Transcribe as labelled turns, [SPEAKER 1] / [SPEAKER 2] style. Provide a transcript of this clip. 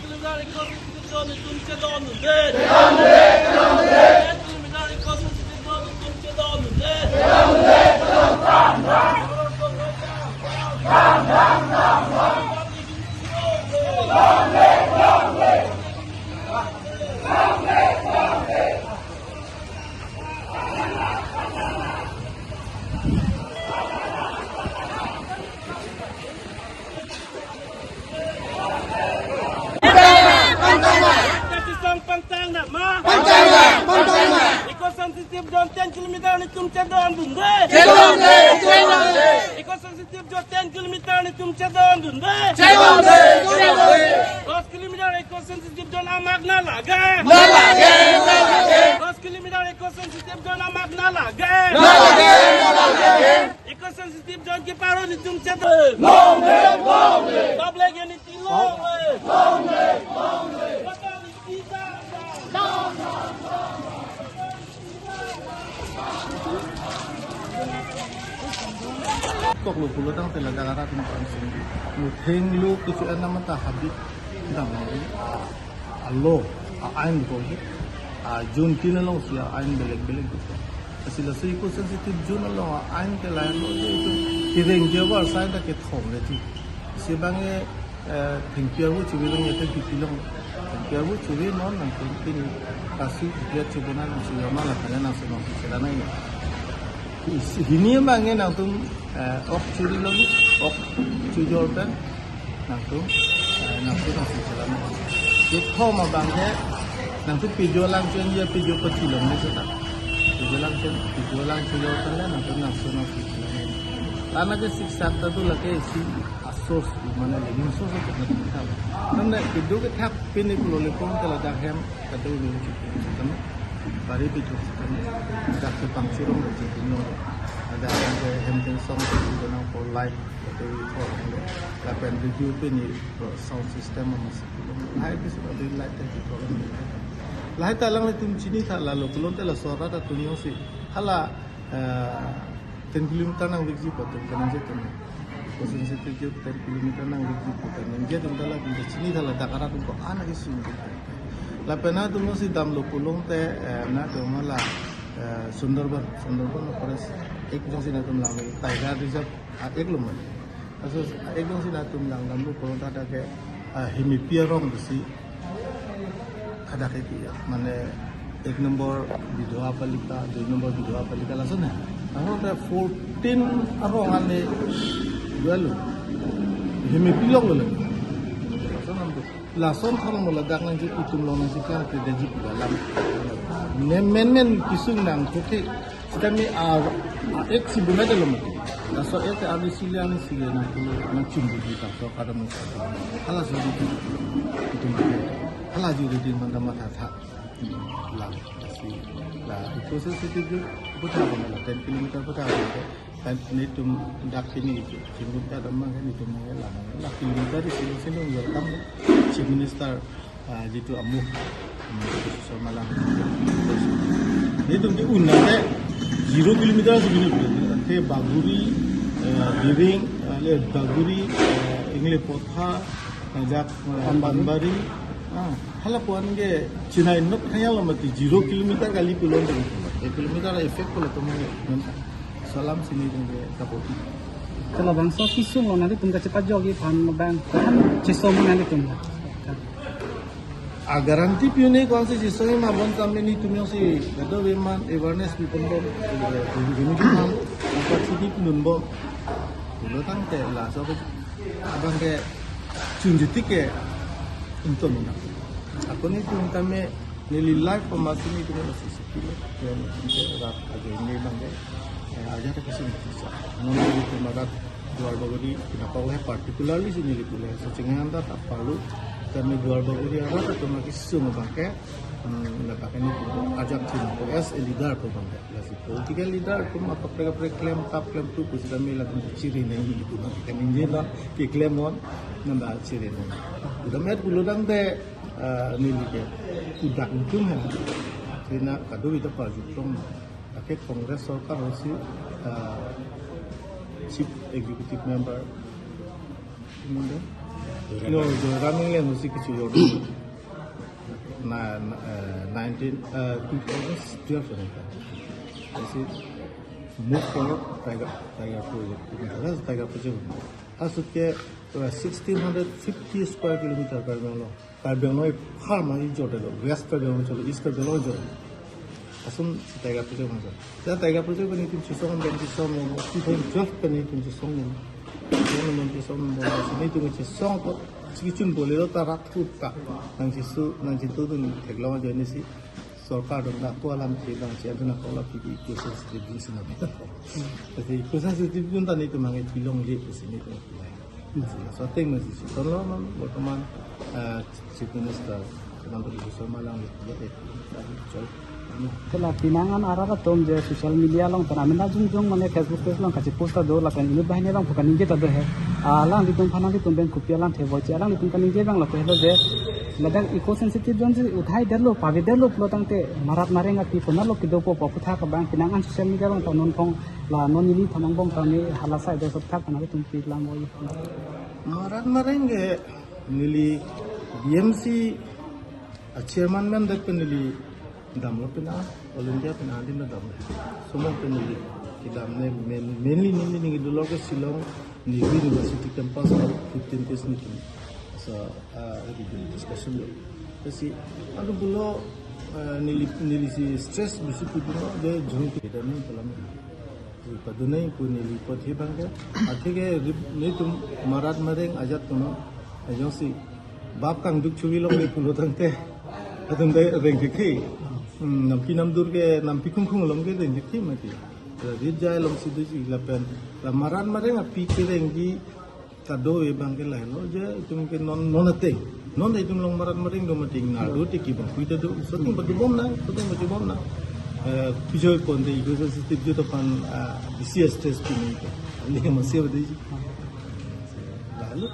[SPEAKER 1] kilometer konstitusyon तुमचे दोन होते किलोमीटर konstitusyon तुमचे दोन होते Eco-sensitive zone 10 kilometer ni तुमच्या दोन Dhunde Eco-sensitive zone 10 kilometer ni तुमच्या दोन धुंदे 10 kilometer eco-sensitive zone आम्हाला ना लागे 10 kilometer eco-sensitive zone आम्हाला ना लागे Eco-sensitive zone के पारो ni तुमच्या दोन public unity
[SPEAKER 2] Kok lu pulo tang tela dagara tum pansing lu theng lu kisu ana mata habit dang ni allo ain ko hi jun tin lo sia ain belek belek ko asila sei ko sensitive jun lo ain ke la lo itu tireng je war sai da ke thom le ti se bange theng pia wu chu bi lo ye ke pilong theng pia wu chu bi non nang tin kasi dia chu bona na si ma la kana na se no se la nai Hini bange nang tum ok curi lagi, ok cujorkan nang tum nasi jalan. Itu ma bange nang tum pijolang jen dia pijo kecil ni sudah. Pijolang cujorkan lah nang tum nasi jalan. Karena ke siksa tu lagi si asos di mana lagi asos itu nak kita. Nampak itu ke tak pilih pulau lepong kalau dah hem kata ulu cuci. Bari pijo kan dak tu pangsirong de jino ada yang hemting song tu nang for live tu for la pen review pe ni sound system masih hai ke sudah di light tu problem lai talang tum chini tha la lokulon te la sora ta tunyo si hala 10 km nang wiksi patum kan je tum kosin se te 10 km nang wiksi patum je tum dala di chini tha la dakara tum ko ana ke sun la pena tu masih dam lo pulung te na tu mala Sundarban forest ek jong si na tum lang tiger reserve ek lo man aso ek jong si na tum lang dam lo pulung ta ke himipia rong si ada ke dia mane ek number Bidua Palika 2 number Bidua Palika langsung na ano ta 14 arong ane dualo himipia lo lason kalau meledak nanti itu lonas ikan tidak jitu dalam men kisung nang koke kami ek si bunda dalam lason ek abis silian silian itu macam begitu so kada mesti halah jadi itu halah jadi di mana mata tak lah si lah itu sesuatu betul apa 10 km betul kan ini tum dak sini itu singgung ada mang kan itu mengelang lah kilometer di sini welcome Chief Minister jitu amuh sama lang itu di unna 0 kilometer segini te baguri diring le baguri ingle potha jak banbari halapuan ge China inok kaya lamati 0 kilometer kali pulon 1 kilometer efek pula tu salam sini dengan kapoti.
[SPEAKER 3] Kalau bangsa kisung nanti tunggu cepat jogi pan bang cisom nanti tunggu.
[SPEAKER 2] Garanti pione kau si cisom ma bon sampai ni tu si ada weman awareness di pembom. Ini kita dapat sini pembom. Dulu tang te lah so abang ke cunjuti ke untuk mana. Aku ni tu kami nilai live pemasin itu masih sekilo dan kita ada ini bang aja tak kesini bisa. Namun itu magat jual bagudi kenapa wah particularly sini dipulai. Secengan tak perlu kami jual bagudi apa tu maki semua bangke lepakan itu ajak sini. OS leader tu bangke. Lasi political leader tu apa mereka klaim tap klaim tu kusi kami lakukan ciri ni itu. Kami injil ke klaim on nanda ciri ni. Sudah met puludang te nili ke udak untung kan. Karena kado itu pajutong. Akhir Kongres Sorkar Rosi Chief Executive Member kemudian No, the running lane was 2012. This is move forward Tiger project. That's Tiger project. As to 1650 square kilometer Carbon farm is west east Asun Tiger project. That Tiger project when it is some 2012 when it is some itu macam song tu, sikit boleh lo tarak tu tak, nang situ tu teknologi jenis si, sorkar dah tu alam sedang siapa nak kalau pergi ikusan sedikit di sini. Jadi ikusan sedikit pun tadi tu mangai pilong je di sini tu. So tengok masih situ. Kalau berteman Chief Minister sedang berusaha malang itu, jadi
[SPEAKER 3] Kala pinangan arara tom je social media long tanamin na jung mane Facebook page long kachi post do la kan ini bahine long bukan ninje tado he alang ditung phana ditung ben kopia lang thebo che alang ditung kan ninje bang la ko helo je ladang eco sensitive jon je uthai derlo pavi derlo plotang te marat marenga ti pona lo kido po putha ka bang pinangan social media long tanon phong la non ini thamang bong tani halasa de sot thak kana ditung pi lang oi
[SPEAKER 2] marat marenge nili BMC chairman man dak nili dam lo pina all India pina din dam semua pina di dam ne mainly ni dulu ke Shillong ni University campus 15 days ni so discussion lo kasi aduh bulo nili si stress bisi tu dia jung kita ni dalam padunai ku nili pothi bangga athige ni tum marat mareng ajat tuno ajong si bap kang duk chuwi lo ni pulo tangte adum dai reng ki nampi namdur ke nampi kungkung lom ke dengi ti mati rijai lom sidu ji lapen lamaran mareng api ke dengi kado e bang ke lain lo je itu mungkin non ate non itu long maran mareng do mati ngado ti ki bang kuita do soting bagi bom na pijo kon de igo sistem jo depan BCS test ni ni masih ada ji lalu